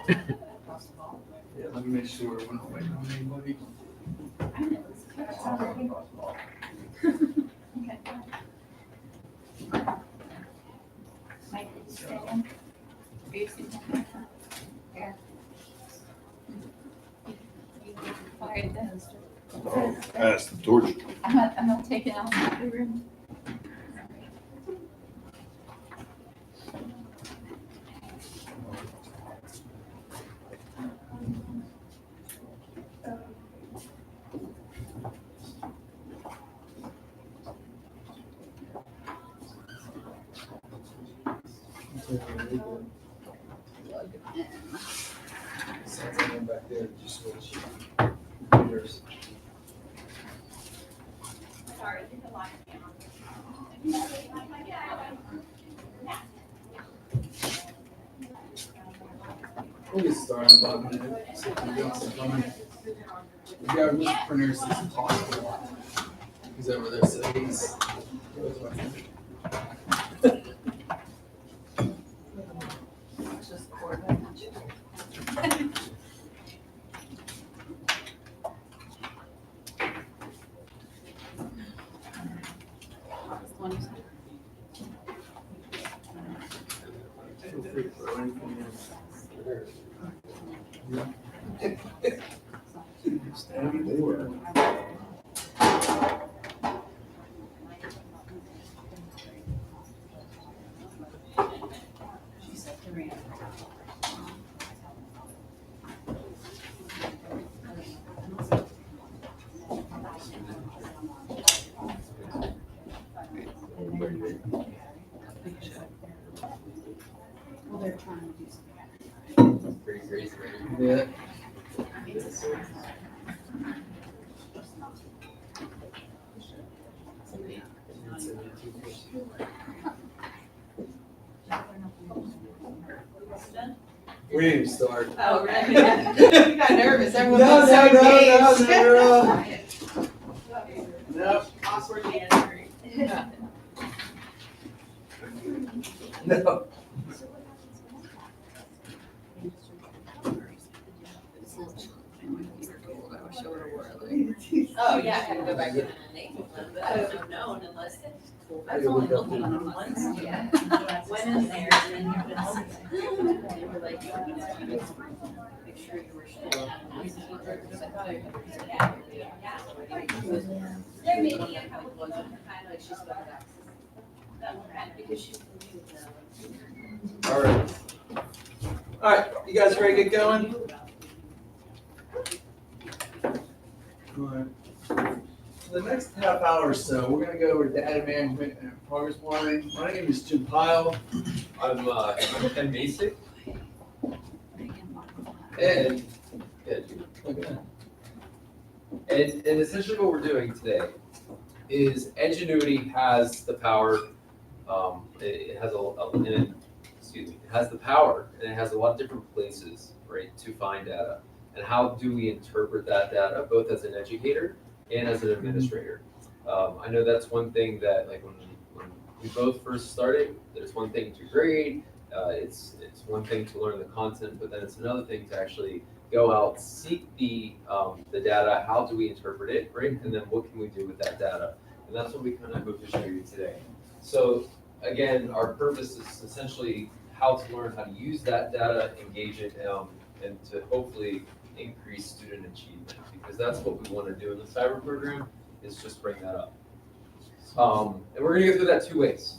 Yeah, let me make sure we're not waiting on anybody. Pass the torch. I'm not taking out the room. Something back there, just switch computers. Sorry, the light. We'll get started in about a minute. See if you guys are coming. The guy with the printer sees him talking a lot. He's over there, so he's. Feel free to throw anything in. Stand there. Well, they're trying to do something. Pretty crazy, right? Yeah. We need to start. Oh, right. You got nervous. Everyone No, was no, so no, engaged. no, no. Awkward answering. No. Oh, yeah, I had to go back in and name them, but I would have known unless. I've only looked at them once, yeah. Went in there and then you could. They were like, you know, make sure you were sure. Because I thought I had. There may be a couple of them, kind of like she's got access. That one, because she's. All right. All right, you guys ready to get going? All right. For the next half hour or so, we're gonna go over data management and progress monitoring. My name is Jim Pyle. I'm Ken Basic, And, and essentially what we're doing today is Edgenuity has the power. It has it has the power, and it has a lot of different places, right, to find data. And how do we interpret that data, both as an educator and as an administrator? I know that's one thing that, like, when we both first started, there's one thing to grade, it's one thing to learn the content, but then it's another thing to actually go out, seek the data, how do we interpret it, right? And then what can we do with that data? And that's what we kind of hope to show you today. So again, our purpose is essentially how to learn how to use that data, engage it, and to hopefully increase student achievement, because that's what we want to do in the cyber program, is just bring that up. And we're gonna go through that two ways.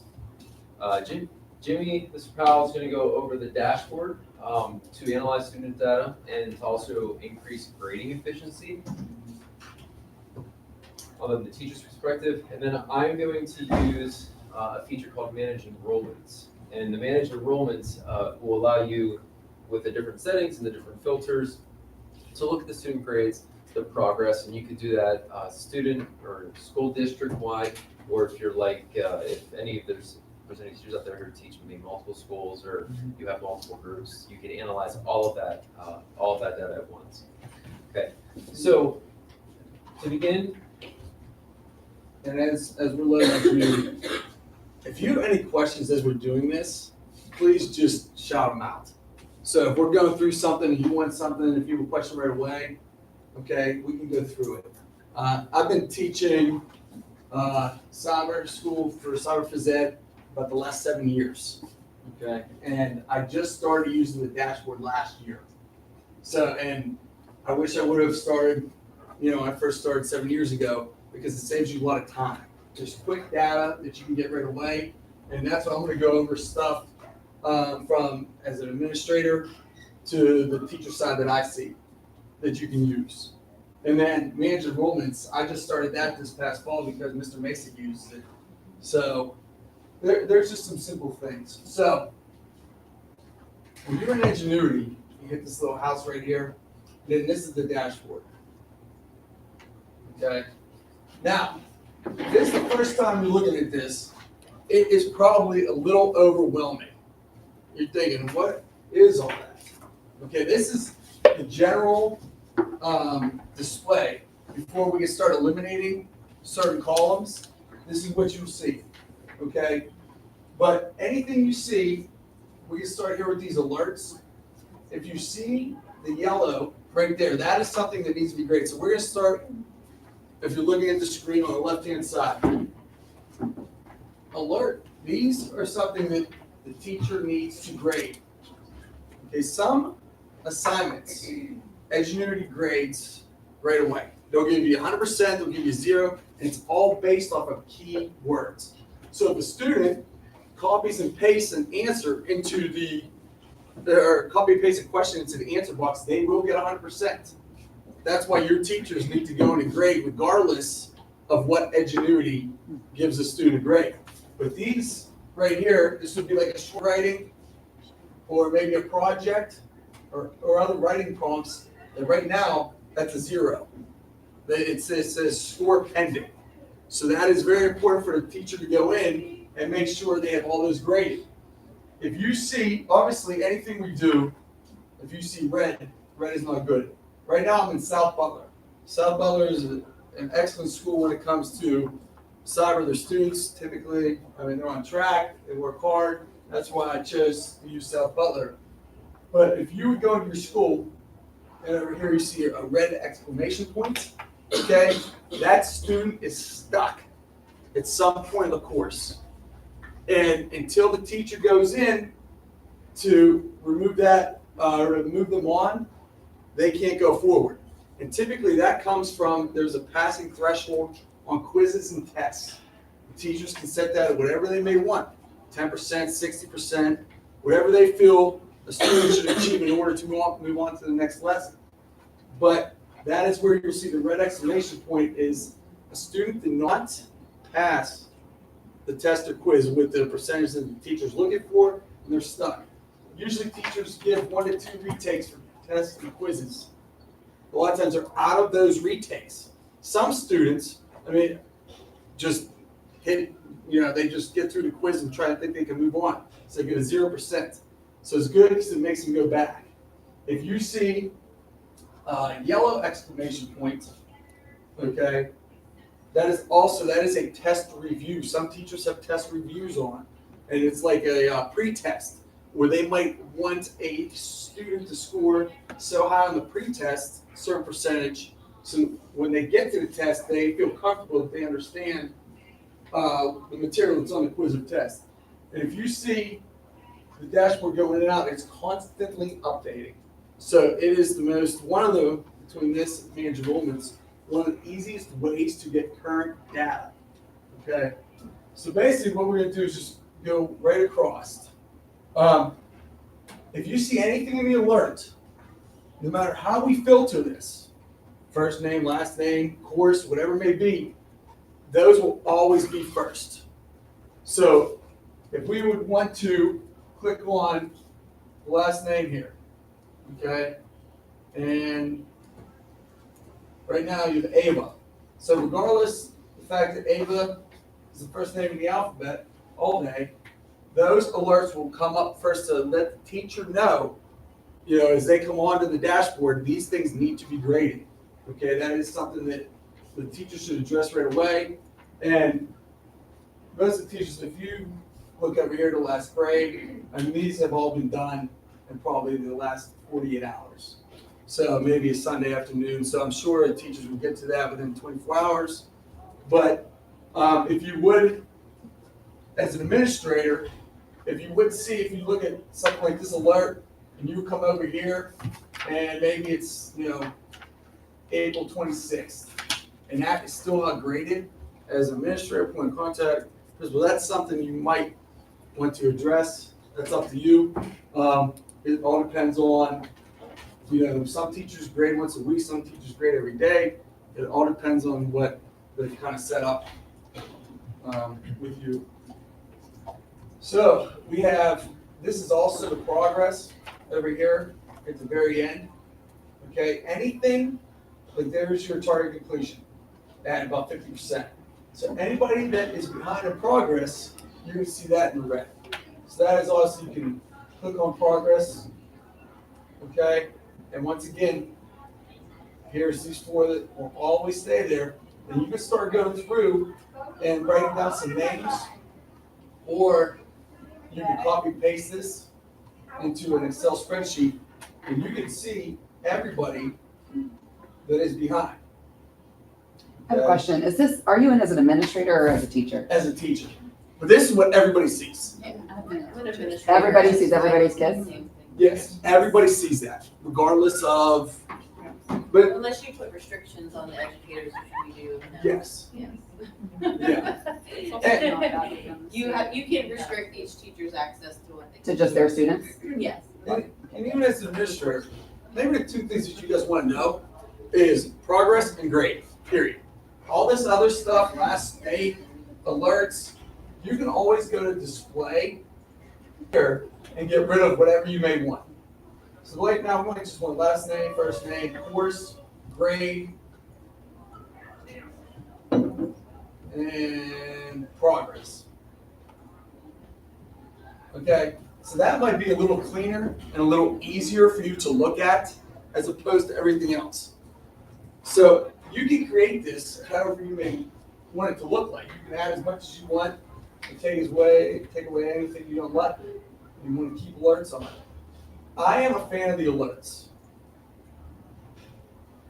Jimmy, Mr. Powell, is gonna go over the dashboard to analyze student data and to also increase grading efficiency on the teacher's perspective. And then I'm going to use a feature called Manage Enrollments. And the Manage Enrollments will allow you, with the different settings and the different filters, to look at the student grades, the progress, and you could do that student or school district wide, or if you're like, if there's any teachers out there who are teaching maybe multiple schools, or you have multiple groups, you can analyze all of that data at once. Okay, so to begin, and as we're letting our community, if you have any questions as we're doing this, please just shout them out. So if we're going through something and you want something, if you have a question right away, okay, we can go through it. I've been teaching cyber school for cyber phys ed about the last 7 years. Okay, and I just started using the dashboard last year. So, and I wish I would have started, when I first started 7 years ago, because it saves you a lot of time. There's quick data that you can get right away, and that's what I'm going to go over stuff from as an administrator to the teacher side that I see that you can use. And then manage enrollments, I just started that this past fall because Mr. Mason uses it. So there's just some simple things. So when you're in Ingenuity, you hit this little house right here, then this is the dashboard. Okay. Now, if this is the first time you're looking at this, it is probably a little overwhelming. You're thinking, what is all that? Okay, this is the general display. Before we can start eliminating certain columns, this is what you'll see. Okay, but anything you see, we can start here with these alerts. If you see the yellow right there, that is something that needs to be graded. So we're going to start, if you're looking at the screen on the left-hand side. Alert, these are something that the teacher needs to grade. Okay, some assignments, Edgenuity grades right away. They'll give you 100%, they'll give you 0, and it's all based off of key words. So if a student copies and pastes an answer into or copy and paste a question into the answer box, they will get 100%. That's why your teachers need to go in and grade regardless of what Edgenuity gives a student a grade. But these right here, this would be like a short writing or maybe a project or other writing prompts. And right now, that's a 0. It says score pending. So that is very important for the teacher to go in and make sure they have all those graded. If you see, obviously anything we do, if you see red is not good. Right now I'm in South Butler. South Butler is an excellent school when it comes to cyber. Their students typically, they're on track, they work hard. That's why I chose to use South Butler. But if you would go into your school, and over here you see a red exclamation point, okay, that student is stuck at some point of the course. And until the teacher goes in to remove that, remove them on, they can't go forward. And typically that comes from, there's a passing threshold on quizzes and tests. The teachers can set that at whatever they may want, 10%, 60%, whatever they feel a student should achieve in order to move on to the next lesson. But that is where you'll see the red exclamation point is a student did not pass the test or quiz with the percentage that the teacher's looking for, and they're stuck. Usually teachers give 1 to 2 retakes for tests and quizzes. A lot of times they're out of those retakes. Some students, just hit, they just get through the quiz and try to think they can move on. So they get a 0%. So it's good because it makes them go back. If you see yellow exclamation point, okay, that is a test review. Some teachers have test reviews on, and it's like a pre-test where they might want a student to score so high on the pre-test, certain percentage, so when they get to the test, they feel comfortable that they understand the material that's on the quiz or test. And if you see the dashboard going in and out, it's constantly updating. So it is between this and manage enrollments, one of the easiest ways to get current data. Okay, so basically what we're going to do is just go right across. If you see anything in the alert, no matter how we filter this, first name, last name, course, whatever it may be, those will always be first. So if we would want to click on the last name here, okay, and right now you have Ava. So regardless of the fact that Ava is the first name in the alphabet all day, those alerts will come up first to let the teacher know, as they come onto the dashboard, these things need to be graded. Okay, that is something that the teacher should address right away. And most of the teachers, if you look over here to last grade, these have all been done in probably the last 48 hours. So maybe a Sunday afternoon. So I'm sure the teachers will get to that within 24 hours. But if you would, as an administrator, if you would see, if you look at something like this alert, and you come over here, and maybe it's, April 26th, and that is still not graded, as an administrator, point of contact, because, well, that's something you might want to address. That's up to you. It all depends on, some teachers grade once a week, some teachers grade every day. It all depends on what they kind of set up with you. So we have, this is also the progress over here at the very end. Okay, anything, like there's your target completion at about 50%. So anybody that is behind in progress, you're gonna see that in red. So that is also, you can click on progress, okay? And once again, here's these 4 that will always stay there. And you can start going through and writing down some names, or you can copy paste this into an Excel spreadsheet, and you can see everybody that is behind. I have a question. Are you in as an administrator or as a teacher? As a teacher. But this is what everybody sees. Everybody sees everybody's kids? Yes, everybody sees that, regardless of, but Unless you put restrictions on the educators, which we do. no. yes, Yes. yeah. You can restrict each teacher's access to what they. To just their students? Yes. And even as an administrator, maybe the 2 things that you guys want to know is progress and grade, period. All this other stuff, last day, alerts, you can always go to display here and get rid of whatever you may want. So right now, we just want last name, first name, course, grade, and progress. Okay, so that might be a little cleaner and a little easier for you to look at as opposed to everything else. So you can create this however you may want it to look like. You can add as much as you want and take away anything you don't like. You want to keep alerts on it. I am a fan of the alerts.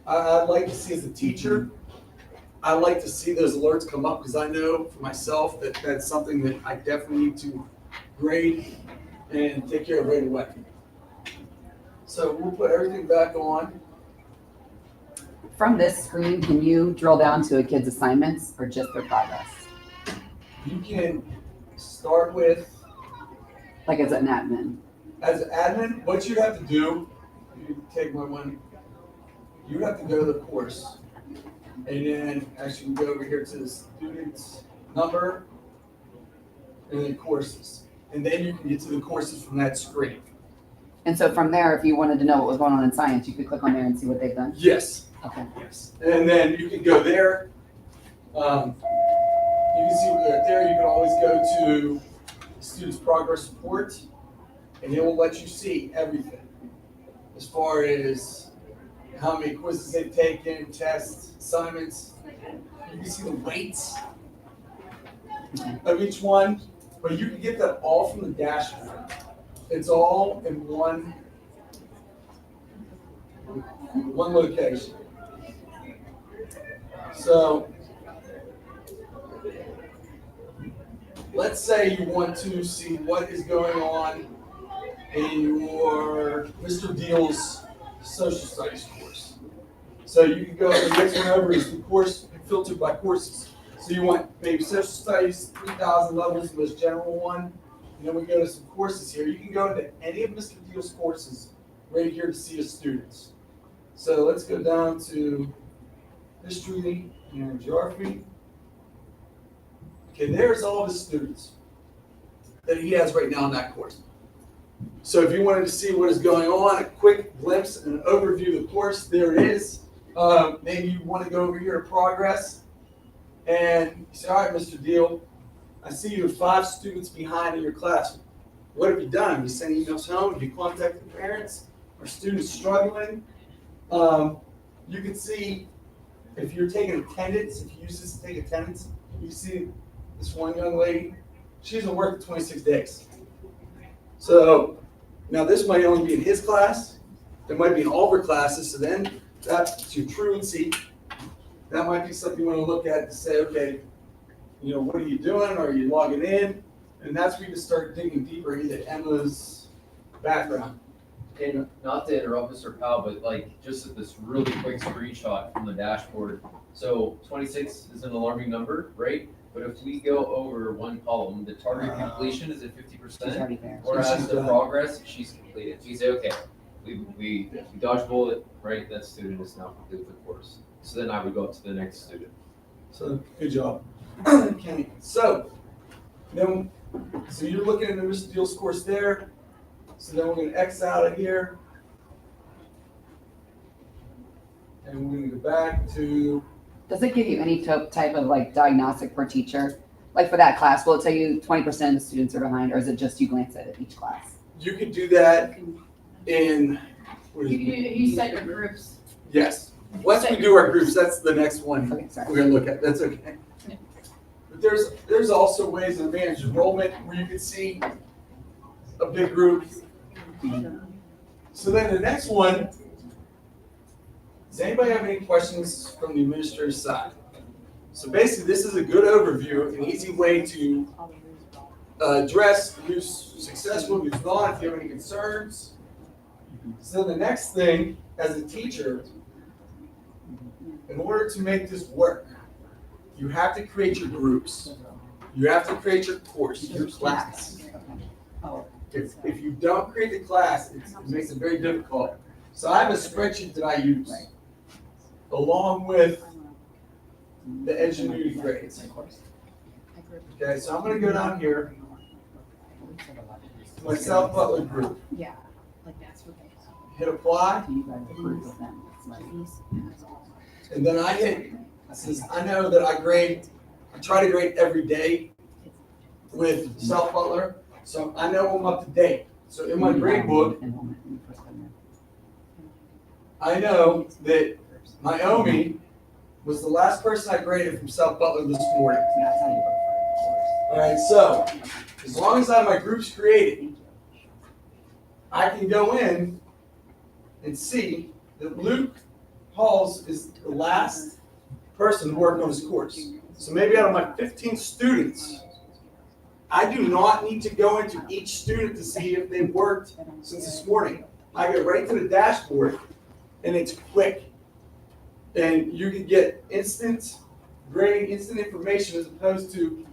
I'd like to see as a teacher, I like to see those alerts come up because I know for myself that that's something that I definitely need to grade and take care of right away. So we'll put everything back on. From this screen, can you drill down to a kid's assignments or just their progress? You can start with, Like as an admin? as an admin, what you have to do, you take my one, you have to go to the course. And then actually go over here to the student's number and then courses. And then you can get to the courses from that screen. And so from there, if you wanted to know what was going on in science, you could click on there and see what they've done? Yes. Okay. Yes. And then you can go there. You can see right there. You can always go to student's progress report, and it will let you see everything as far as how many quizzes they've taken, tests, assignments. You can see the weights of each one, but you can get that all from the dashboard. It's all in one location. So let's say you want to see what is going on in your Mr. Deal's social studies course. So you can go, the next one over is the course filtered by courses. So you want maybe social studies, 3,000 levels, the most general one. And then we go to some courses here. You can go into any of Mr. Deal's courses right here to see his students. So let's go down to history and geography. Okay, there's all of his students that he has right now in that course. So if you wanted to see what is going on, a quick glimpse and an overview of the course, there it is. Maybe you want to go over here to progress and you say, all right, Mr. Deal, I see you have 5 students behind in your class. What have you done? Have you sent emails home? Have you contacted parents? Are students struggling? You can see if you're taking attendance, if you use this to take attendance, you see this one young lady, she hasn't worked 26 days. So Now, this might only be in his class, it might be in all of our classes, so then that's your truancy. That might be something you wanna look at to say, okay, you know, what are you doing? Are you logging in? And that's where you start digging deeper into Emma's background. And not to interrupt Mr. Powell, but like just this really quick screenshot from the dashboard. So 26 is an alarming number, right? But if we go over one column, the target completion is at She's 50%. already there. Whereas She's the done. progress, she's completed. We say, okay, we dodge bullet, right? That student is now completed the course. So then I would go up to the next student. So, good job. Kenny. So you're looking at the Mr. Deal's course there. So then we're gonna X out of here. And we're gonna go back to, Does it give you any type of like diagnostic per teacher? Like for that class, will it tell you 20% of the students are behind, or is it just you glance at it each class? you could do that in, what is it? You set your groups. Yes. Once we do our groups, that's the next one Okay, sorry. we're gonna look at. That's okay. But there's also ways to manage enrollment where you can see a big group. So then the next one, does anybody have any questions from the administrative side? So basically, this is a good overview, an easy way to address who's successful, who's not, if you have any concerns. So the next thing, as a teacher, in order to make this work, you have to create your groups. You have to create your course, your class. Oh, If you don't create the class, it makes it very difficult. So I have a spreadsheet that I use, along with the Edgenuity grades. Okay, so I'm gonna go down here to my South Butler group, Yeah, like that's what they. hit apply, Do you guys approve of them? It's like- and then I hit, since I know that I try to grade every day with South Butler, so I know I'm up to date. So in my grade book, I know that Naomi was the last person I graded from South Butler this morning. That's how you work All right, so as long as I have my groups created, I can go in and see that Luke Halls is the last person to work on his course. So maybe out of my 15 students, I do not need to go into each student to see if they've worked since this morning. I go right to the dashboard and it's quick. And you can get instant grading, instant information as opposed to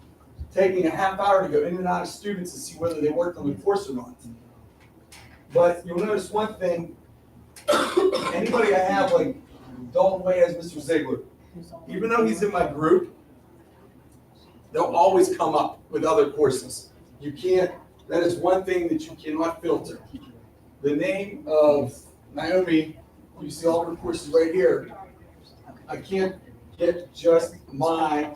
taking a half hour to go in and out of students to see whether they worked on the course or not. But you'll notice one thing, anybody I have like Dalton Way as Mr. Ziegler, even though he's in my group, they'll always come up with other courses. You can't, that is one thing that you cannot filter. The name of Naomi, you see all her courses right here. I can't get just my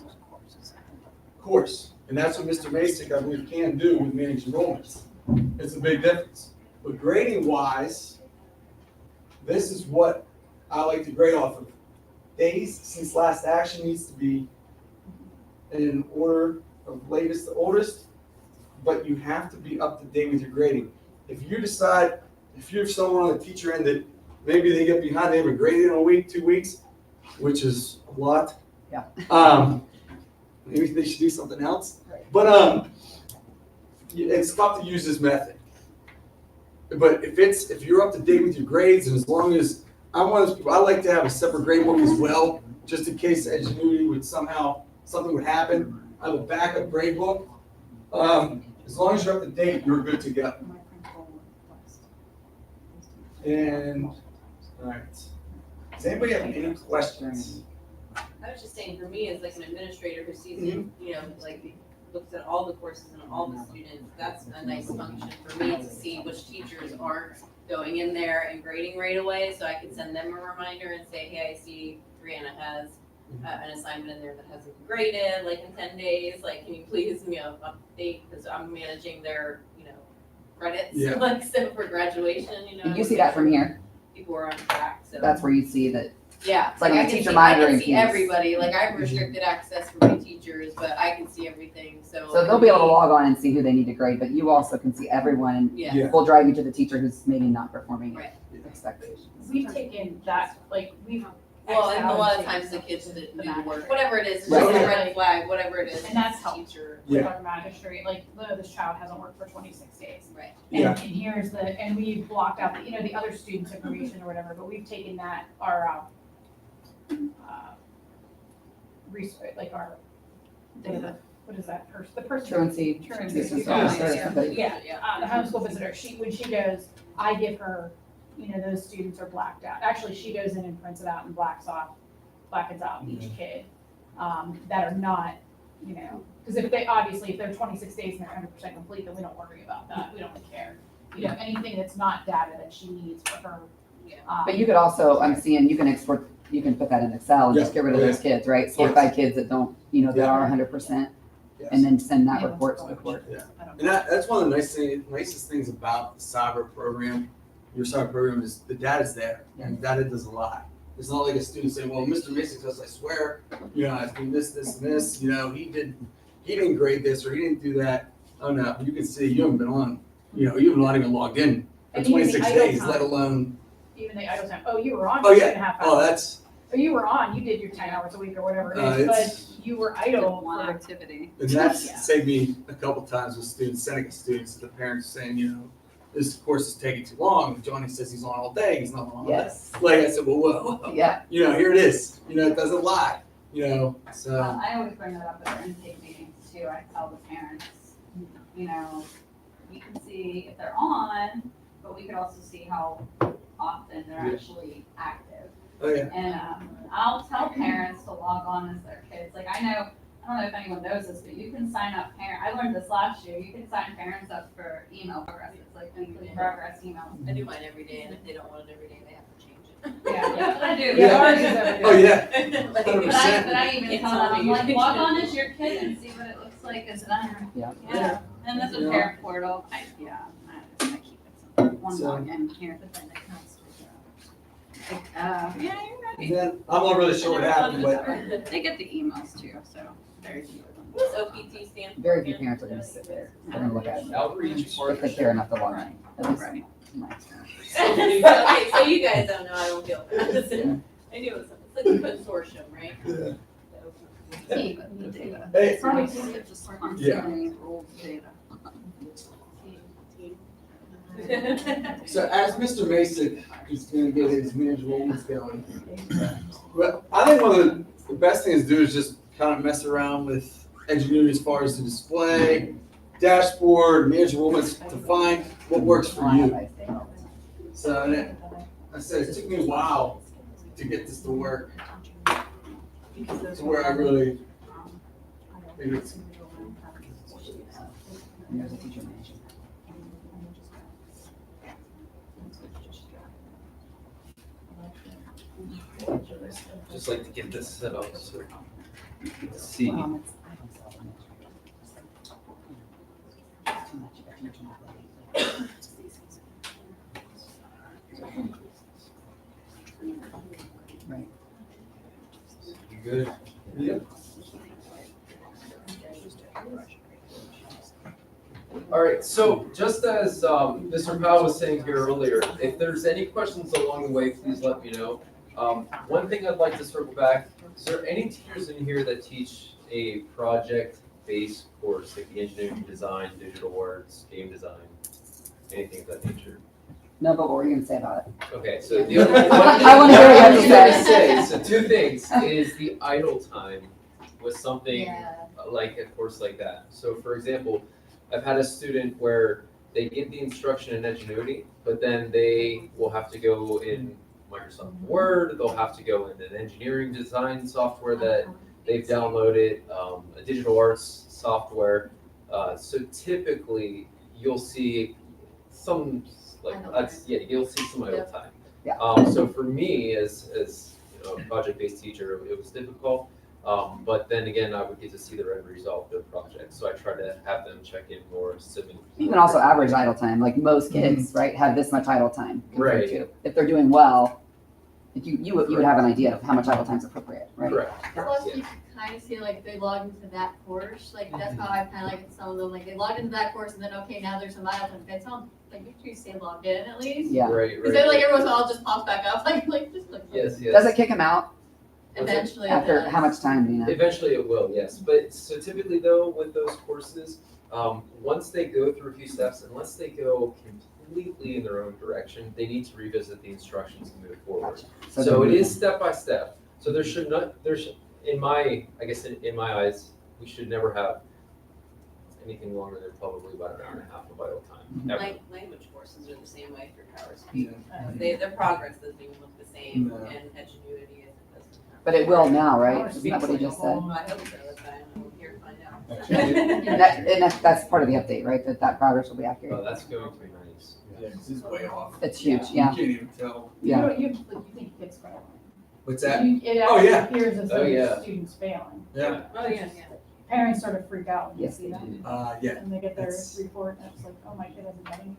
course. And that's what Mr. Masick, I believe, can do with managed enrollments. It's a big difference. But grading wise, this is what I like to grade off of. Days since last action needs to be in order of latest to oldest, but you have to be up to date with your grading. If you decide, if you're someone on the teacher end that maybe they get behind, they haven't graded in a week, 2 weeks, which is a lot. Yeah. Maybe they should do something else. But it's tough to use this method. But if you're up to date with your grades, and as long as I'm one of those people, I like to have a separate grade book as well, just in case Edgenuity would somehow something would happen. I have a backup grade book. As long as you're up to date, you're good to go. And all right. Does anybody have any questions? I was just saying, for me, as like an administrator who sees it, you know, like looks at all the courses and all the students, that's a nice function for me to see which teachers aren't going in there and grading right away, so I can send them a reminder and say, hey, I see Brianna has an assignment in there that hasn't been graded, like in 10 days, like, can you please, you know, update, because I'm managing their, you know, credits, Yeah. like, so for graduation, you know. You see that from here. People are on track, so. That's where you see that Yeah, It's like on I the can teacher see, monitoring see piece. everybody, like I have restricted access for my teachers, but I can see everything, so. So they'll be able to log on and see who they need to grade, but you also can see everyone and Yeah. Yeah. we'll drive you to the teacher who's maybe not performing Right. at expectations. We've taken that, like, we've. Well, and a lot of Xed out times the kids that the do the work, magistrate. whatever it is, it's Right. just a Yeah. red flag, whatever it is. And that's it's helpful. teacher. with Yeah. our magistrate, like, this child hasn't worked for 26 days. Right. Yeah. And here's and we've blocked out the, the other students' information or whatever, but we've taken that, our, like our, what is that person, the person. Truancy. Truancy. Somebody. Yeah, the homeschool visitor, when she goes, I give her, those students are blacked out. Actually, she goes in and prints it out and blackens out each kid, that are not, because if they're 26 days and they're 100% complete, then we don't worry about that. We don't care. Anything that's not data that she needs for her. But you could also, I'm seeing, you can put that in Excel and just Yeah. get rid of those kids, right? Sort by kids that don't, that Yeah. are 100%, Yes. and then send that Yeah. report to the court. I don't And that's one of the nicest things about the cyber program. Your cyber program is the data's there, and data does a lot. It's not like a student saying, "Well, Mr. Mason says I swear, I was doing this, this, and this. He didn't grade this or he didn't do that." Oh no, you can see you haven't been on. You haven't not even logged in for And even the 26 idle days, time. let alone. Even the idle time, you were on Oh, for yeah. 2.5 hours. Oh, that's You were on, you did your 10 hours a week or whatever it is, it's. but you were idle One for, activity. And that's Yeah. saved me a couple times with students, Seneca students, the parents saying, this course is taking too long. Johnny says he's on all day. He's not on all day. Yes. Like I said, well, whoa. Yeah. Here it is. It doesn't lie. So I always bring that up at our intake meetings too. I tell the parents, we can see if they're on, but we could also see how often they're Yeah. actually active. oh yeah. And I'll tell parents to log on as their kids. Like I don't know if anyone knows this, but you can sign up I learned this last year. You can sign parents up for email progress. It's like weekly progress emails. I do mine every day, and if they don't want it every day, they have to change it. Yeah, but I do. Yeah, ours is every day. Oh yeah. Like, 100%. But I even It's tell them, on I'm you. like, log on as your kid and see what it looks like as them. Yeah. Yeah, and there's a Yeah. parent portal. I keep it simple. One So- login here. But then it comes Yeah, you're And then I'm not really sure what happened, but right. They get the emails too, so very few of them. What's OPT stand for? Very few again? parents are gonna sit there and look at it. Outreach If they partnership. care enough to log in. At least Right. in my experience. Okay, so you guys don't know, I don't feel bad. I knew it was, it's like a consortium, right? Yeah. Team data. Hey. It's probably just constantly rolled data. so as Mr. Mason is going to get his managed enrollments going, but I think one of the best things to do is just kind of mess around with Edgenuity as far as the display, dashboard, managed enrollments to find what works for you. So and I said it took me a while to get this to work, to where I really think it's. And there's a teacher manager. Just like to get this set up so you can see. It's- I don't sell them. Too much, you got too much on that plate. Right. You good? Yeah. All right, so just as Mr. Powell was saying here earlier, if there's any questions along the way, please let me know. One thing I'd like to circle back, is there any teachers in here that teach a project-based course, like the engineering design, digital arts, game design, anything of that nature? No, but what were you gonna say about it? Okay, so the other one. I wanna hear what you have to I was say. gonna say, so two things, is the idle time was something Yeah. like a course like that. So for example, I've had a student where they get the instruction in Edgenuity, but then they will have to go in Microsoft Word, they'll have to go in an engineering design software that they've downloaded, a digital arts software. So typically, you'll see some, you'll see some idle time. Yeah. So for me, as a project-based teacher, it was difficult. But then again, I would get to see the end result of the project. So I try to have them check in more similar. You can also average idle time, like most kids, right, have this much idle time compared Right. to, if they're doing well, You would have an idea of how much idle time is appropriate, right? Correct. Plus, Yeah. you can kind of see, like, if they log into that course, like, that's how I kind of like some of them, like, they log into that course, and then, okay, now there's some idle time, okay, tell them, like, make sure you stay logged in at least. Yeah. Right, Because then, right. like, every once in a while, it just pops back up, like, just click. Yes, yes. Does it kick him out Eventually, it after does. how much time, do you know? Eventually it will, yes. But so typically though, with those courses, once they go through a few steps, unless they go completely in their own direction, they need to revisit the instructions and move forward. Gotcha. So then- it is step by step. So there should not, in my eyes, we should never have anything longer than probably about an hour and a half of idle time. ever. Language courses are the same way for Power Speak. Their progress doesn't even look the same No. in Edgenuity as it does in Power But it will now, right? Power Isn't that what he just said? Well, I hope so, that's why I'm here to find out. And that's part of the update, right? That progress will be accurate. Oh, that's going to be nice. Yeah, 'cause it's way off. It's huge, You yeah, can't even tell. yeah. You think kids failing. What's that? It Oh, actually yeah. appears as Oh, though yeah. students failing. Yeah. Oh, yeah, yeah. Parents sort of freak out when they Yes, see that. Yeah. And they get their It's- report and it's like, oh, my kid hasn't done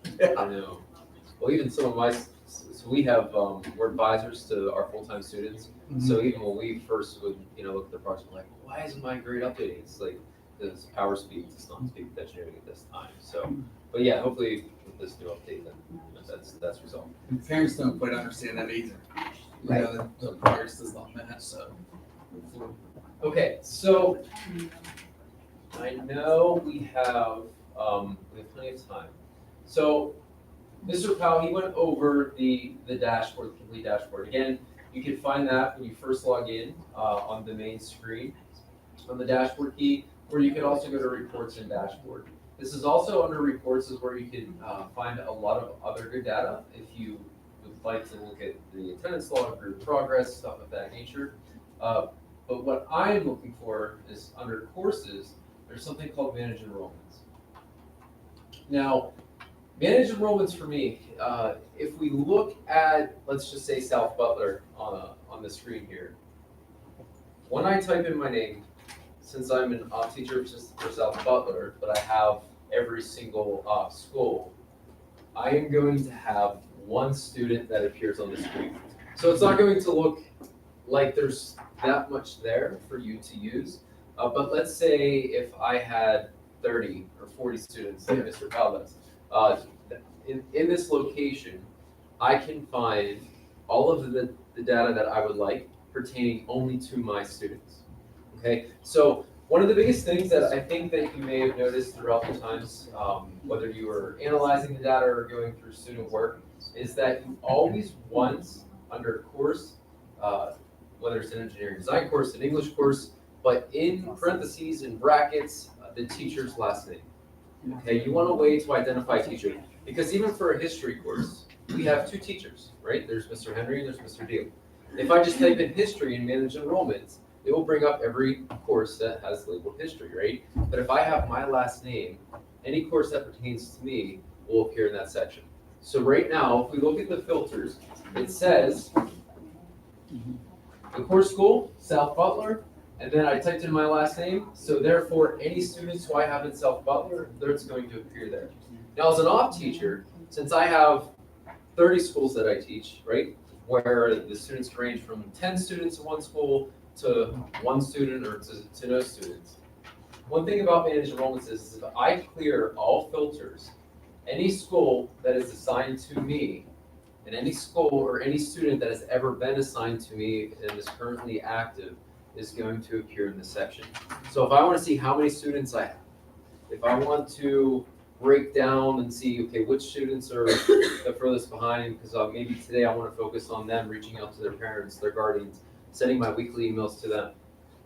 anything. I know. Well, even some of so we have, we're advisors to our full-time students. So even when we first would, look at the project, like, why isn't my grade updating? It's like, this Power Speak does not speak to engineering at this time. So, but yeah, hopefully with this new update, then that's resolved. And parents don't quite understand that either. You know, the progress does not match, so. Okay, so I know we have plenty of time. So Mr. Powell, he went over the dashboard, the complete dashboard. Again, you can find that when you first log in on the main screen on the dashboard key, or you can also go to reports and dashboard. This is also under reports is where you can find a lot of other good data if you would like to look at the attendance log, group progress, stuff of that nature. But what I'm looking for is under courses, there's something called manage enrollments. Now, manage enrollments for me, if we look at, let's just say South Butler on the screen here. When I type in my name, since I'm an teacher for South Butler, but I have every single school, I am going to have one student that appears on the screen. So it's not going to look like there's that much there for you to use. But let's say if I had 30 or 40 students like Mr. Powell does, in this location, I can find all of the data that I would like pertaining only to my students. Okay, so one of the biggest things that I think that you may have noticed throughout the times, whether you were analyzing the data or going through student work, is that you always want under course, whether it's an engineering design course, an English course, but in parentheses and brackets, the teacher's last name. Okay, you want a way to identify teacher, because even for a history course, we have two teachers, right? There's Mr. Henry and there's Mr. Deal. If I just type in history and manage enrollments, it will bring up every course that has labeled history, right? But if I have my last name, any course that pertains to me will appear in that section. So right now, if we look at the filters, it says the course school, South Butler, and then I typed in my last name. So therefore, any students who I have in South Butler, it's going to appear there. Now, as an off teacher, since I have 30 schools that I teach, right, where the students range from 10 students in one school to one student or to no students. One thing about managed enrollments is if I clear all filters, any school that is assigned to me and any school or any student that has ever been assigned to me and is currently active is going to appear in this section. So if I want to see how many students I have, if I want to break down and see, okay, which students are the furthest behind, because maybe today I want to focus on them reaching out to their parents, their guardians, sending my weekly emails to them.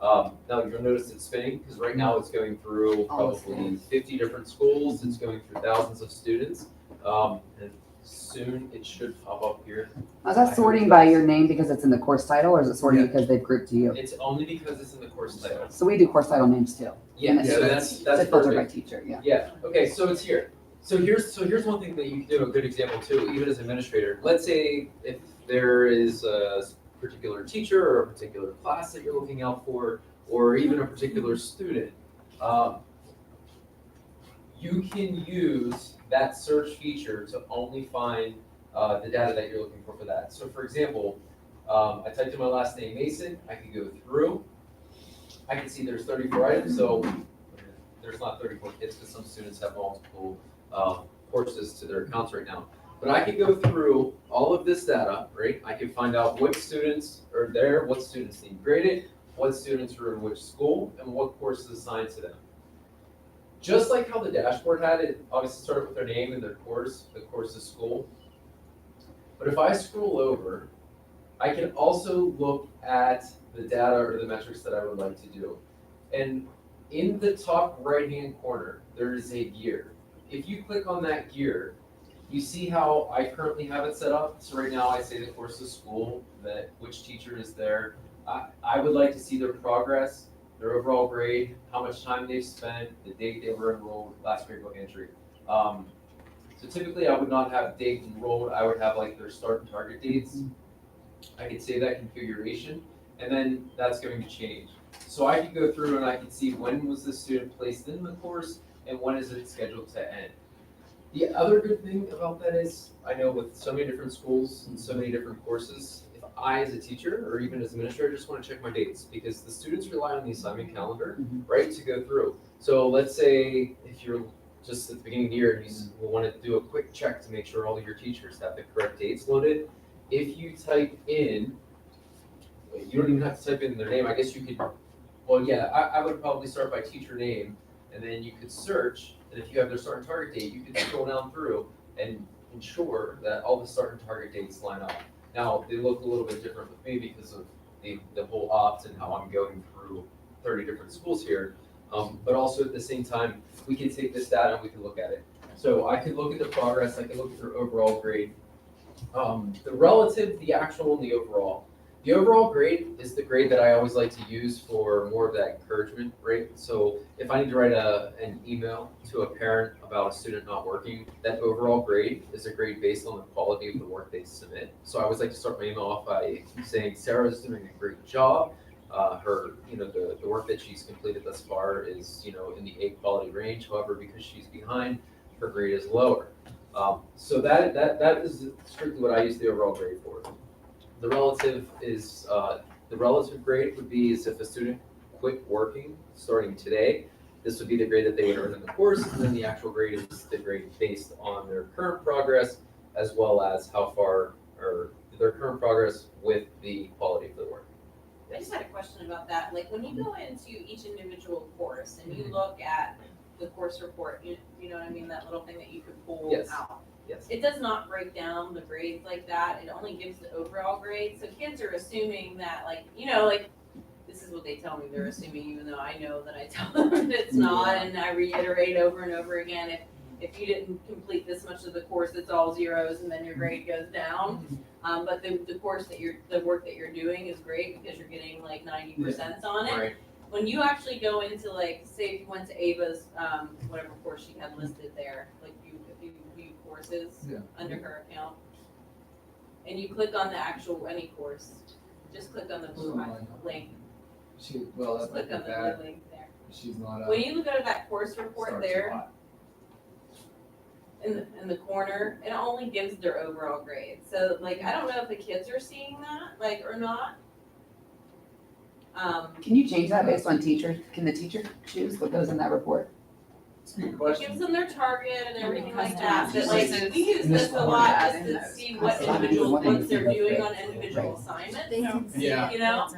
Now you'll notice it's spinning, because right now it's going through probably 50 different schools, it's going through thousands of students, and soon it should pop up here. Is that sorting by your name because it's in the course title, or is it sorting because they've grouped to you? It's only because it's in the course title. So we do course title names too. Yeah, And it's- so It's that's filtered by perfect. teacher, yeah. Yeah, okay, so it's here. So here's one thing that you can do, a good example too, even as an administrator. Let's say if there is a particular teacher or a particular class that you're looking out for, or even a particular student, you can use that search feature to only find the data that you're looking for that. So for example, I typed in my last name, Mason, I could go through. I can see there's 34 items, so there's not 34 kids because some students have multiple courses to their accounts right now. But I could go through all of this data, right? I can find out what students are there, what students need graded, what students are in which school, and what course is assigned to them. Just like how the dashboard had it, obviously started with their name and their course, the course's school. But if I scroll over, I can also look at the data or the metrics that I would like to do. And in the top right-hand corner, there is a gear. If you click on that gear, you see how I currently have it set up. So right now I say the course of school, that which teacher is there. I would like to see their progress, their overall grade, how much time they've spent, the date they were enrolled, last grade book entry. So typically I would not have date enrolled, I would have like their start and target dates. I could save that configuration, and then that's going to change. So I could go through and I could see when was the student placed in the course and when is it scheduled to end. The other good thing about that is, I know with so many different schools and so many different courses, if I as a teacher or even as administrator just want to check my dates, because the students rely on the assignment calendar, right, to go through. So let's say if you're just at the beginning of the year and you want to do a quick check to make sure all of your teachers have the correct dates loaded, if you type in, you don't even have to type in their name, I guess you could, well, yeah, I would probably start by teacher name, and then you could search, and if you have their start and target date, you could scroll down through and ensure that all the start and target dates line up. Now, they look a little bit different with me because of the whole opt and how I'm going through 30 different schools here, but also at the same time, we can take this data and we can look at it. So I could look at the progress, I could look at their overall grade, the relative, the actual, and the overall. The overall grade is the grade that I always like to use for more of that encouragement, right? So if I need to write an email to a parent about a student not working, that overall grade is a grade based on the quality of the work they submit. So I always like to start my email off by saying Sarah's doing a great job. Her, the work that she's completed thus far is, in the A quality range. However, because she's behind, her grade is lower. So that is strictly what I use the overall grade for. The relative is, the relative grade would be as if a student quit working starting today. This would be the grade that they would earn in the course, and then the actual grade is the grade based on their current progress, as well as how far, or their current progress with the quality of the work. I just had a question about that. Like when you go into each individual course and you look at the course report, you know what I mean? That little thing that you could pull Yes. out. Yes. It does not break down the grades like that. It only gives the overall grade. So kids are assuming that like this is what they tell me they're assuming, even though I know that I tell them that it's not, and I reiterate over and over again, if you didn't complete this much of the course, it's all zeros and then your grade goes down. But the work that you're doing is great because you're getting like 90% on it. Right. When you actually go into like, say if you went to Ava's, whatever course she had listed there, like if you view courses under her account, and you click on the actual any course, just click on the blue link. That Just might click be on the bad. blue link there. She's not. When you look at that course report starts a there lot. in the corner, it only gives their overall grade. So like, I don't know if the kids are seeing that, like, or not. Can you change that based on teacher? Can the teacher choose what goes in that report? Good It question. gives them their target and everything like Customize that, but it. like, So we use in this this a corner, lot add just in to those see what customized individuals, ones. what they're doing on individual assignments, Yeah. you know?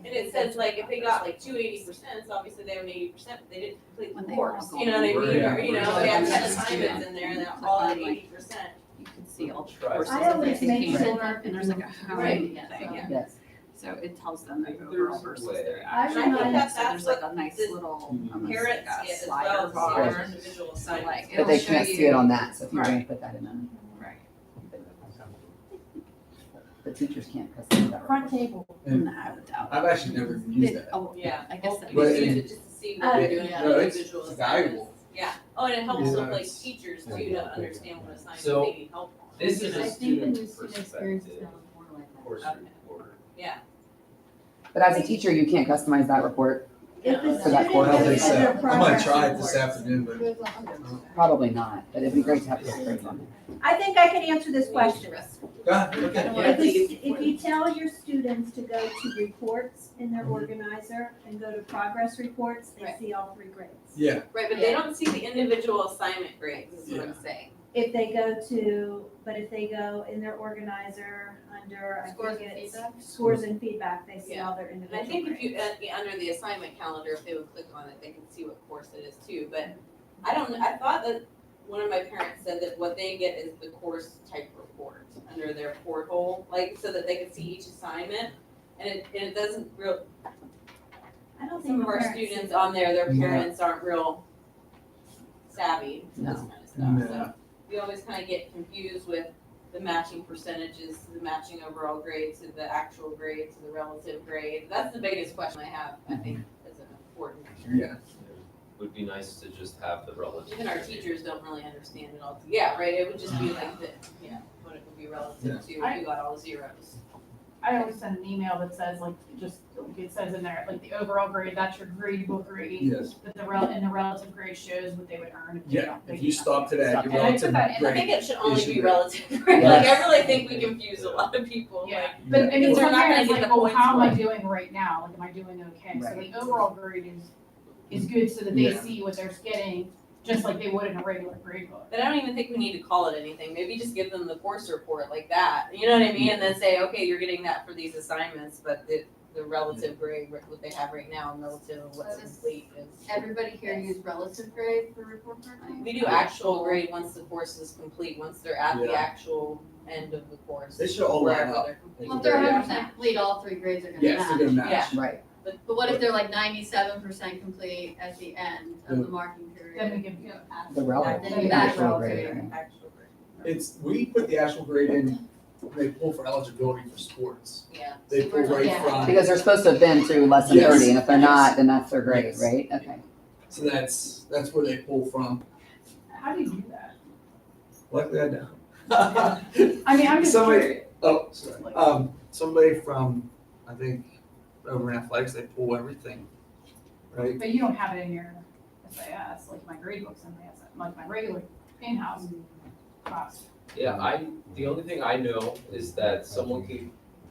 And it says like, if they got like 280%, obviously they have an 80%, but they didn't complete When the they course, log you know what I on. mean? Yeah. Or, they have 10 assignments in there and they're all at 80%. You can see all the Try courses some. that always they make came sure in, and there's like a home Right. thing, Yes. so it tells them their Maybe overall there's a versus way. their I actual. remind- So that's there's like what a nice this little, almost Parents like a get as slider well, to see bar. their individual So assignments. like, But it'll they show can't see you- it on that, so if you Right. want to put that in them, Right. the teachers can't customize that. Front report. table. And No, I would doubt I've actually never even used that. Oh, Yeah. I guess that. You But just use it- it just to see what they're doing yeah. on No, it's individual valuable. assignments. Yeah. Oh, and it helps Yeah, with like it's- teachers too, to understand what assignments So, they need help on. This is I a think the student new student experience is perspective now more like that. course Okay. report. Yeah. But as a teacher, you can't customize that report. If the For that student course. I don't think goes to their so. I might progress try it this report. afternoon, but. Probably not, but it'd be great to have those grades on there. I think I can answer this question. Okay. If you tell your students to go to reports in their organizer and go to progress reports, they Right. see all 3 grades. Yeah, Right, but they don't see the individual assignment grades, is what I'm saying. If they go in their organizer under, I Scores think and it's feedback? scores and feedback, they see Yeah. all their And individual I think if grades. you, under the assignment calendar, if they would click on it, they can see what course it is too, but I thought that one of my parents said that what they get is the course type report under their porthole, like, so that they can see each assignment, and it doesn't real, I don't think some of the our parents see students that. on there, their No. parents aren't real savvy to this No. kind of stuff, so No. we always kind of get confused with the matching percentages, the matching overall grade to the actual grade to the relative grade. That's the biggest question I have, I think, is an important. yeah. Would be nice to just have the relative. Even our teachers don't really understand it all. Yeah, right, it would just be like the, what it would be relative to, if you got all zeros. I always send an email that says like, just, like it says in there, like the overall grade, that's your gradebook grade. Yes. But and the relative grade shows what they would earn if they Yeah, don't. they if do you nothing. stop today, your And I relative put that in- I grade. think it should only is be your relative, right? Like, I Yes. really think we confuse a lot of people, like. Yeah, but I mean, Because they're some not gonna parents get like, the oh, points how am I for it. doing right now? Like, am I doing okay? So Right. the overall grade is good so that they Yeah. see what they're getting, just like they would in a regular grade book. But I don't even think we need to call it anything. Maybe just give them the course report like that. You know what I mean? And then say, okay, you're getting that for these assignments, but the relative grade, what they have right now, and relative of what's So is- complete is. Everybody here use relative grade for report card? We do actual grade once the course is complete, once they're at the Yeah. actual end of the course. They should all line wherever up. they're complete. Well, if they're Yeah. 100% complete, all 3 grades are gonna Yes, they're match. gonna match. Right. But what if they're like 97% complete at the end of the marking Then we period? can, The relative. Then you the add actual relative. grade, right? Actual grade. It's, we put the actual grade in, they pull for eligibility for sports. Yeah. They pull right Yeah. from, Because they're supposed to have been through less than Yes. 30, and if they're not, then that's their grade, Yes. right? Okay. so that's where they pull from. how do you do that? Luckily I don't. I mean, I'm just Somebody- curious. Oh, sorry. Somebody from, I think, over in athletics, they pull everything, right? But you don't have it in your SAS, like my grade books in my SAS, like my regular in-house class. Yeah, the only thing I know is that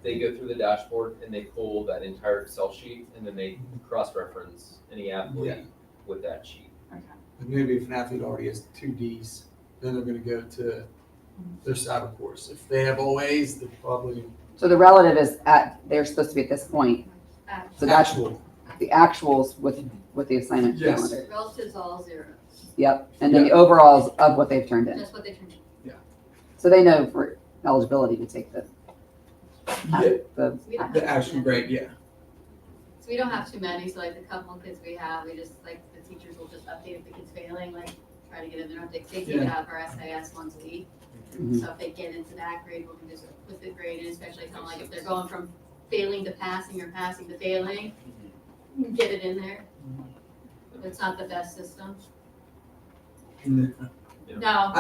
they go through the dashboard and they pull that entire Excel sheet and then they cross-reference any athlete with that sheet. Okay. And maybe if an athlete already has 2 Ds, then they're gonna go to their cyber course. If they have OAs, they're probably So the relative is they're supposed to be at this point. So that's actual. the actuals with the assignment Yes. calendar. Relatives all zeros, Yep. And then the overalls of what they've turned in. that's what they turn in. So they know for eligibility to take the, Yeah, the, We don't the have actual too grade, many. yeah. So we don't have too many, so like the couple of kids we have, we just, like, the teachers will just update if the kid's failing, like, try to get in there, they take it out of our SAS once a week. Mhm. So if they get into that grade, we can just put the grade in, especially kind of like if they're going from failing to passing or passing to failing, get it in there. It's not the best system. Mm. No,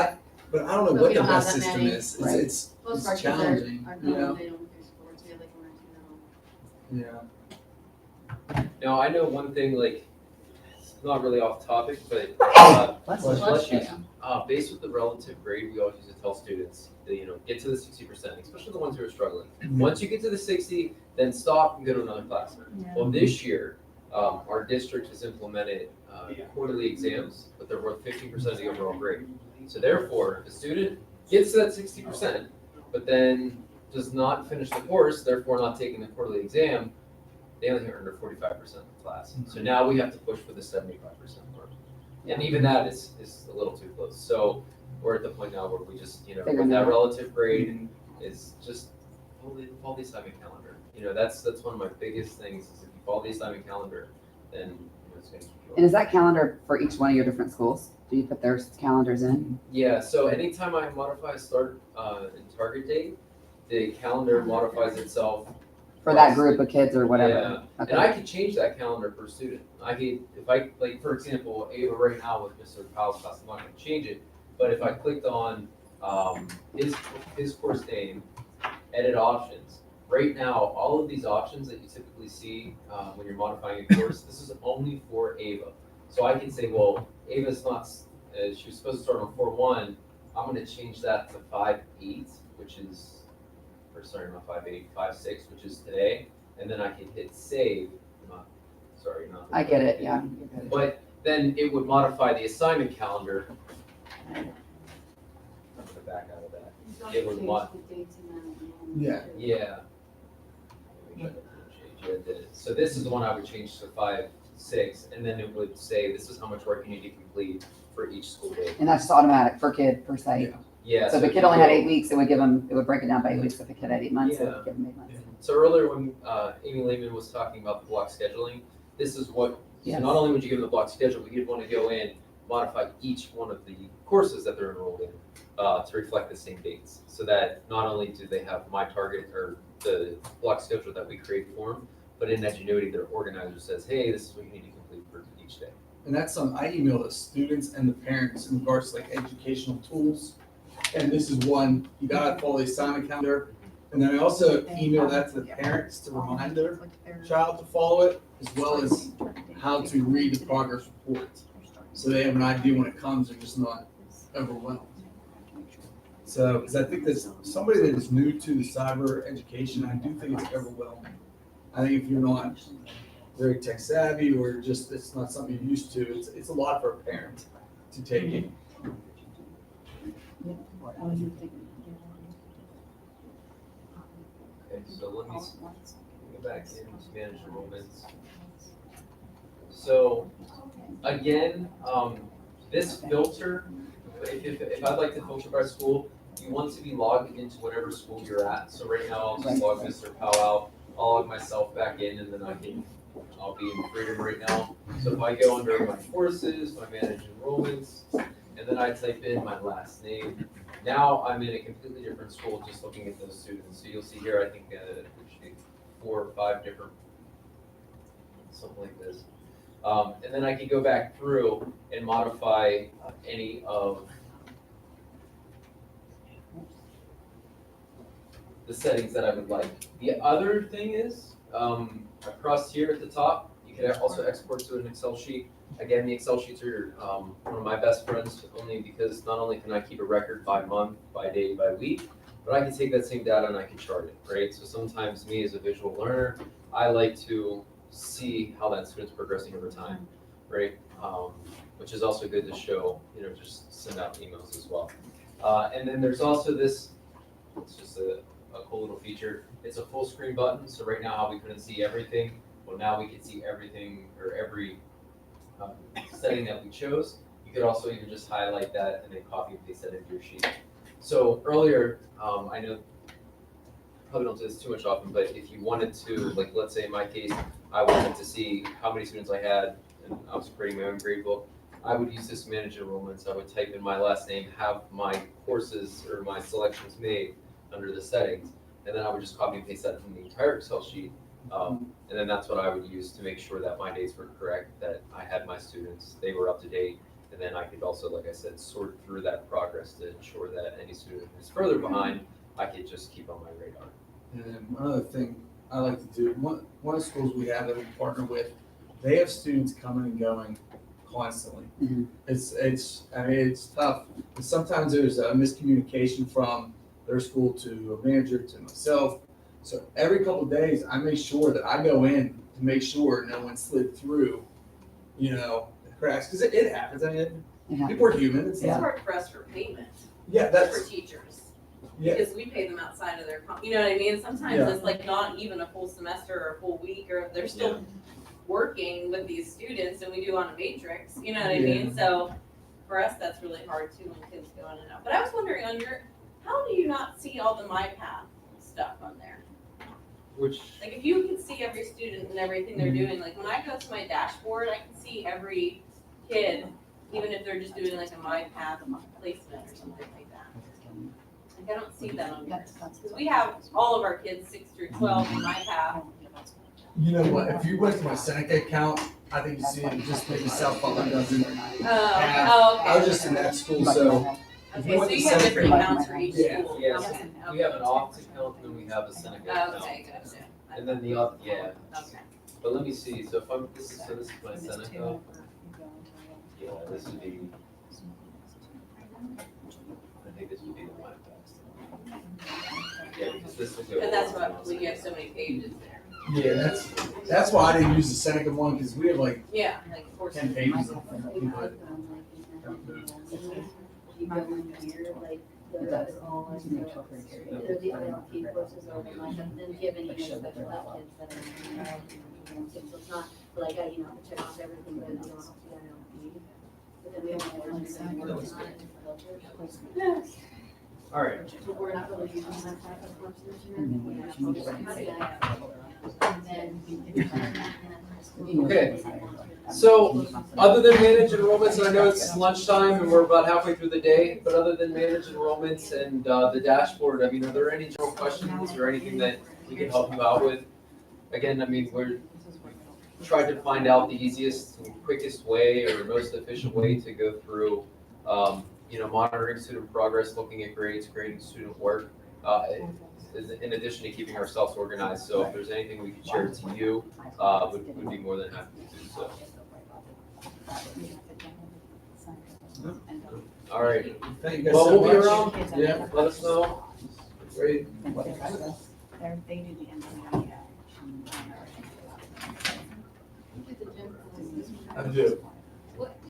But I don't know But what we the don't have best that system many. is. Right. It's most of our it's kids challenging, are you going, know? they don't do sports, we have like 1 or 2 that don't. Yeah. Now, I know one thing, like, it's not really off topic, but Bless you. bless you. Yeah. Based with the relative grade, we always used to tell students, that, get to the 60%, especially the ones who are struggling. Once you get to the 60, then stop and go to another class. Well, this year, our district has implemented quarterly exams, but they're worth 15% of the overall grade. So therefore, if a student gets to that 60%, but then does not finish the course, therefore not taking the quarterly exam, they only earned 45% of the class. So now we have to push for the 75% mark. And even that is a little too close. So we're at the point now where we just, Figure with it that out. relative grade is just follow the assignment calendar. That's one of my biggest things is if you follow the assignment calendar, then it's going to keep you And is that calendar for each one of your different schools? Do you put their calendars in? Yeah, so anytime I modify a start and target date, the calendar modifies itself. For that group of kids or whatever? Yeah, and Okay. I could change that calendar per student. Like, for example, Ava right now with Mr. Powell's class, I'm not gonna change it, but if I clicked on his course name, edit options, right now, all of these options that you typically see when you're modifying a course, this is only for Ava. So I can say, well, Ava's not, she was supposed to start on 4-1. I'm gonna change that to 5-8, which is, or sorry, not 5-8, 5-6, which is today. And then I can hit save, not. I get it, yeah. you're good. But then it would modify the assignment calendar. I'm gonna back out of that. It would Yeah. Yeah. Yeah, it did. So this is the one I would change to 5-6, and then it would say, this is how much work you need to complete for each school day. And that's just automatic per kid, per site. Yeah. So if a kid only had 8 weeks, it would give them, it would break it down by 8 weeks. If a kid had 8 months, it Yeah. would give them 8 months. So earlier when Amy Lehman was talking about the block scheduling, this is what, so Yes. not only would you give them the block schedule, but you'd want to go in, modify each one of the courses that they're enrolled in to reflect the same dates. So that not only do they have my target or the block schedule that we create for them, but in Edgenuity, their organizer says, hey, this is what you need to complete for each day. And that's something I email the students and the parents in regards to like educational tools. And this is one, you gotta follow the assignment calendar. And then I also email that to the parents to remind their child to follow it, as well as how to read the progress report. So they have an idea when it comes, they're just not overwhelmed. So, because I think that somebody that is new to the cyber education, I do think it's overwhelming. I think if you're not very tech savvy or just, it's not something you're used to, it's a lot for a parent to take in. Okay, so let me go back into manage enrollments. So again, this filter, if I'd like to filter by school, you want to be logged into whatever school you're at. So right now, I'll just log Mr. Powell out, I'll log myself back in, and then I'll be in Freedom right now. So if I go under my courses, my manage enrollments, and then I type in my last name, now I'm in a completely different school just looking at those students. So you'll see here, I think there should be 4 or 5 different, something like this. And then I can go back through and modify any of the settings that I would like. The other thing is, across here at the top, you can also export to an Excel sheet. Again, the Excel sheets are one of my best friends, only because not only can I keep a record by month, by day, by week, but I can take that same data and I can chart it, right? So sometimes me as a visual learner, I like to see how that student's progressing over time, right? Which is also good to show, just send out emails as well. And then there's also this, it's just a cool little feature. It's a full screen button. So right now we couldn't see everything. Well, now we can see everything or every setting that we chose. You could also even just highlight that and then copy and paste that into your sheet. So earlier, I know probably don't do this too much often, but if you wanted to, like let's say in my case, I wanted to see how many students I had and I was creating my own grade book, I would use this manage enrollments. I would type in my last name, have my courses or my selections made under the settings, and then I would just copy and paste that from the entire Excel sheet. And then that's what I would use to make sure that my dates were correct, that I had my students, they were up to date, and then I could also, like I said, sort through that progress to ensure that any student who's further behind, I could just keep on my radar. And then one other thing I like to do, one of the schools we have that we partner with, they have students coming and going constantly. Mhm. It's tough. And sometimes there's a miscommunication from their school to a manager to myself. So every couple of days, I make sure that I go in to make sure no one slid through, the cracks, because it happens. I mean, Yeah. people are human. It's It's not, hard for us for payment, yeah, for that's, teachers, yeah, because we pay them outside of their, you know what I mean? Sometimes Yeah. it's like not even a full semester or a full week, or they're still working with these students, and we do on a matrix, you know what I mean? So for us, that's really hard too when kids go in and out. But I was wondering how do you not see all the MyPath stuff on there? Which, Like if you can see every student and everything they're doing, like when I go to my dashboard, I can see every kid, even if they're just doing like a MyPath placement or something like that. Like I don't see that on yours. Because we have all of our kids 6 through 12 in MyPath. you know what? If you went to my Seneca account, I think you see it just maybe South Butler doesn't. Oh, okay. I was just in that school, so Okay, so you have different accounts for each Yeah. school. Yes. Okay, We have an office account, and then we have a Seneca account. Okay, gotcha. And then the other, yeah. Okay. But let me see, so if I'm, this is my Seneca. Yeah, this would be. I think this would be the one. Yeah, because this will go. But that's what, when you have so many pages there. Yeah, that's why I didn't use the Seneca one, because we have like Yeah, like 10 pages of input. You go in here, like, the, all of the ILP courses are like, and then give any special ed kids that are in so it's not like, you know, check off everything, but you don't have to do ILP. But then we have more filters. All right, But we're not really using that type of course this year. And then We you have need to focus on say that. And then. Okay. So, other than manage enrollments, and I know it's lunchtime and we're about halfway through the day, but other than manage enrollments and the dashboard, I mean, are there any general questions or anything that we can help you out with? Again, I mean, we're trying to find out the easiest and quickest way or most efficient way to go through, monitoring student progress, looking at grades, grading student work, in addition to keeping ourselves organized. So if there's anything we could share to you, would be more than happy to do so. All right. Thank you guys Well, so we'll be much. around. Yeah, Let us know. great. They do the NCAA. I do.